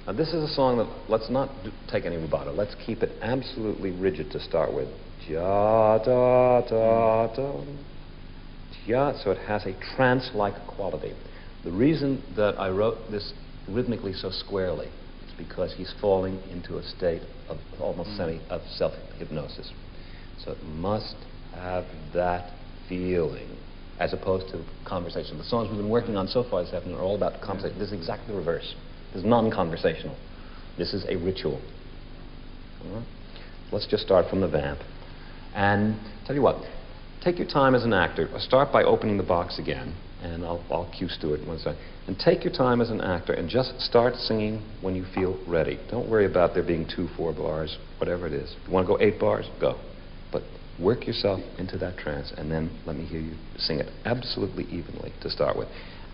Now, this is a song that, let's not take any rubato. Let's keep it absolutely rigid to start with. Ja, da, da, da. Ja, so it has a trance-like quality. The reason that I wrote this rhythmically so squarely is because he's falling into a state of almost of self-hypnosis. So it must have that feeling, as opposed to conversation. The songs we've been working on so far this afternoon are all about conversation. This is exactly the reverse. This is non-conversational. This is a ritual. Let's just start from the vamp. And tell you what, take your time as an actor. Start by opening the box again, and I'll cue Stuart one second. And take your time as an actor and just start singing when you feel ready. Don't worry about there being 2, 4 bars, whatever it is. If you want to go 8 bars, go. But work yourself into that trance, and then let me hear you sing it absolutely evenly to start with.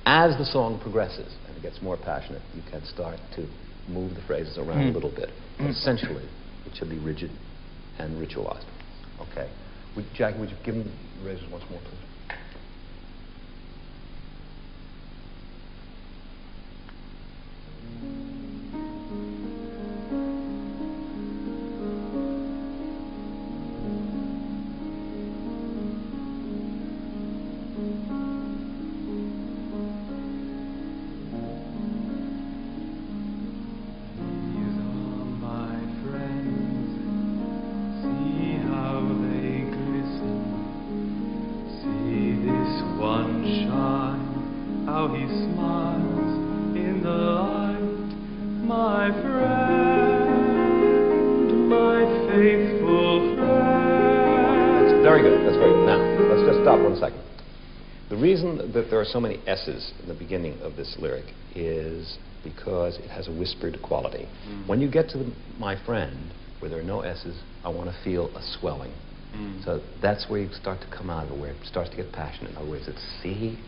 As the song progresses and it gets more passionate, you can start to move the phrases around a little bit. But essentially, it should be rigid and ritualized. Okay. Jackie, would you give him the razors once more, please? The reason that there are so many S's in the beginning of this lyric is because it has a whispered quality. When you get to my friend, where there are no S's, I want to feel a swelling. So that's where you start to come out of it, where it starts to get passionate. In other words, it's see,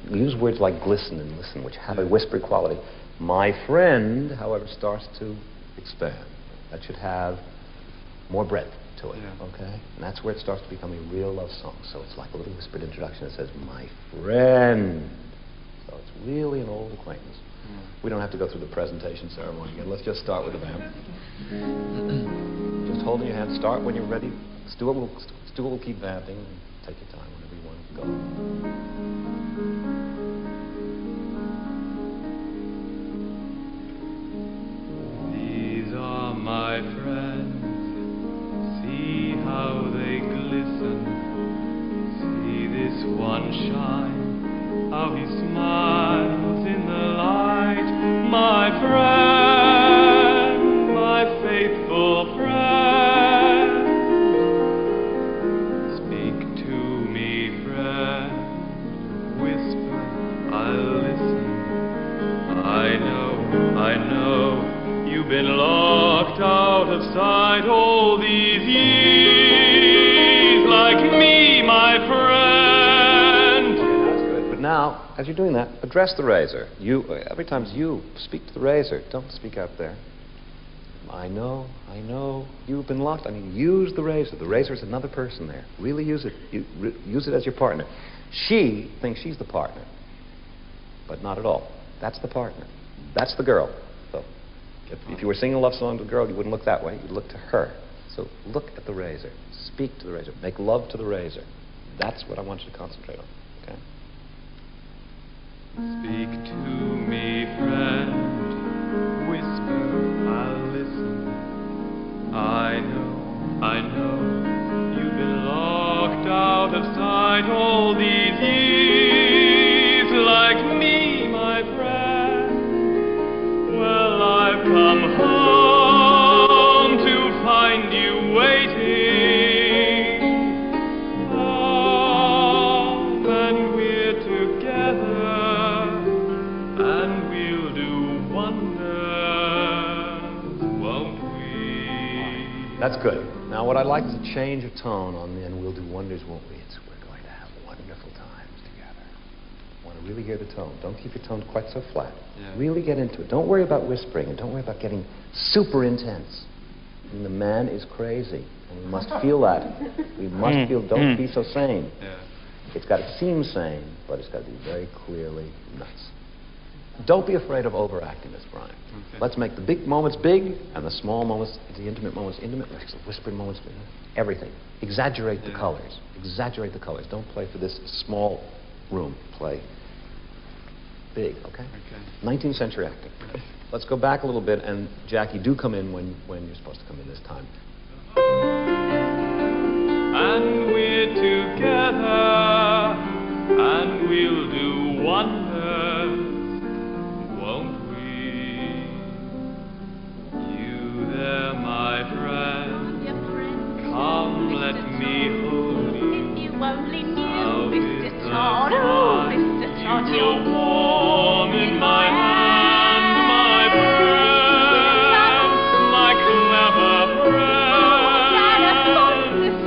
use words like glisten and listen, which have a whispered quality. My friend, however, starts to expand. That should have more breadth to it, okay? And that's where it starts to become a real love song. So it's like a little whispered introduction that says, my friend. So it's really an old acquaintance. We don't have to go through the presentation ceremony again. Let's just start with the vamp. Just holding your hand. Start when you're ready. Stuart will keep vamping. And take your time whenever you want to go. These are my friends. See how they glisten. See this one shine. How he smiles in the light. My friend, my faithful friend. Speak to me, friend. Whisper, I'll listen. I know, you've been locked out of sight all these years, like me, my friend. Okay, that's good. But now, as you're doing that, address the razor. Every time you speak to the razor, don't speak out there. I know, you've been locked. I mean, use the razor. The razor is another person there. Really use it. Use it as your partner. She thinks she's the partner, but not at all. That's the partner. That's the girl. So, if you were singing a love song to a girl, you wouldn't look that way. You'd look to her. So look at the razor. Speak to the razor. Make love to the razor. That's what I want you to concentrate on. Okay? Speak to me, friend. Whisper, I'll listen. I know, you've been locked out of sight all these years, like me, my friend. Well, I've come home to find you waiting. Oh, and we're together, and we'll do wonders, won't we? That's good. Now, what I'd like is a change of tone on the "and we'll do wonders, won't we?" It's we're going to have wonderful times together. I want to really hear the tone. Don't keep your tone quite so flat. Really get into it. Don't worry about whispering, and don't worry about getting super intense. And the man is crazy, and we must feel that. We must feel, don't be so sane. It's got to seem sane, but it's got to be very clearly nuts. don't be afraid of overacting this, Brian. Okay. Let's make the big moments big and the small moments, the intimate moments intimate, the whispered moments, everything. Exaggerate the colors. Exaggerate the colors. Don't play for this small room. Play big, okay? 19th century acting. Let's go back a little bit, and Jackie, do come in when you're supposed to come in this time. And we're together, and we'll do wonders, won't we? You there, my friend, come let me hold you. If you only knew, How Mr. is Todd, the oh, night? Mr. Todd, You you're grow warm in my hand, my friend, my clever friend.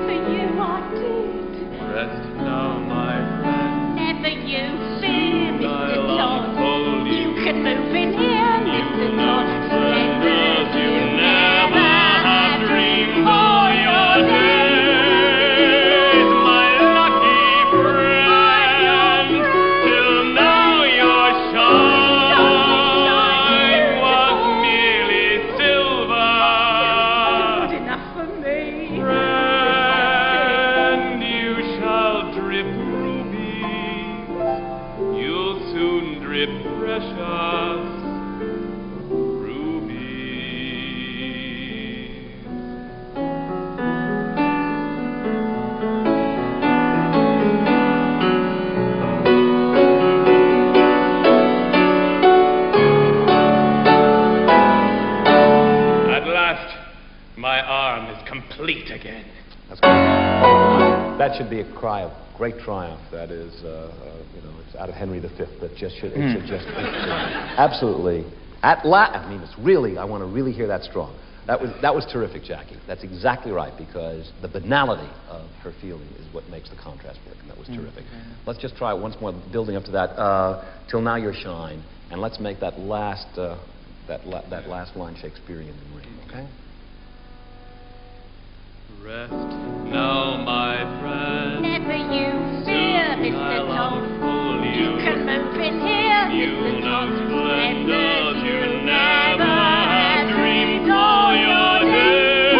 for you I did. Rest now, my friend. Never you fear, Mr. I'll Todd. unfold You you. can move in here, Mr. Todd. Splendors you never have dreamed all your days, my lucky friend. Till now your shine was merely silver. Good enough for me. Friend, you shall drip rubies. You'll soon drip precious rubies. At last, my arm is complete again. That's good. That should be a cry of great triumph. That is, it's out of Henry V. That just should, it should just, absolutely. At last, I mean, it's really, I want to really hear that strong. That was terrific, Jackie. That's exactly right, because the banality of her feeling is what makes the contrast work, and that was terrific. Let's just try it once more, building up to that. Till now your shine, and let's make that last, that last line Shakespearean ring, okay? Rest now, my friend. Never you fear, Soon Mr. I'll Todd. unfold You can move in here, You Mr. know Todd. splendors you never have dreamed all your days,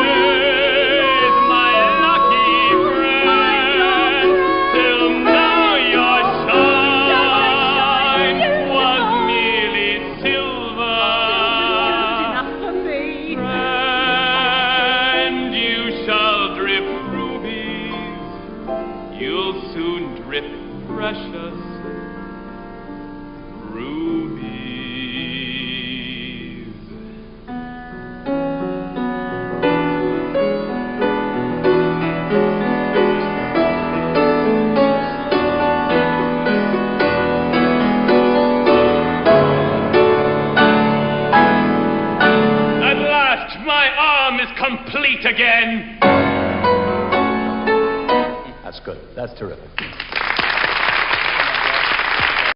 my lucky friend. Till now your shine was merely silver. Enough for me. Friend, you shall drip rubies. You'll soon drip precious rubies. At last, my arm is complete again. That's good. That's terrific.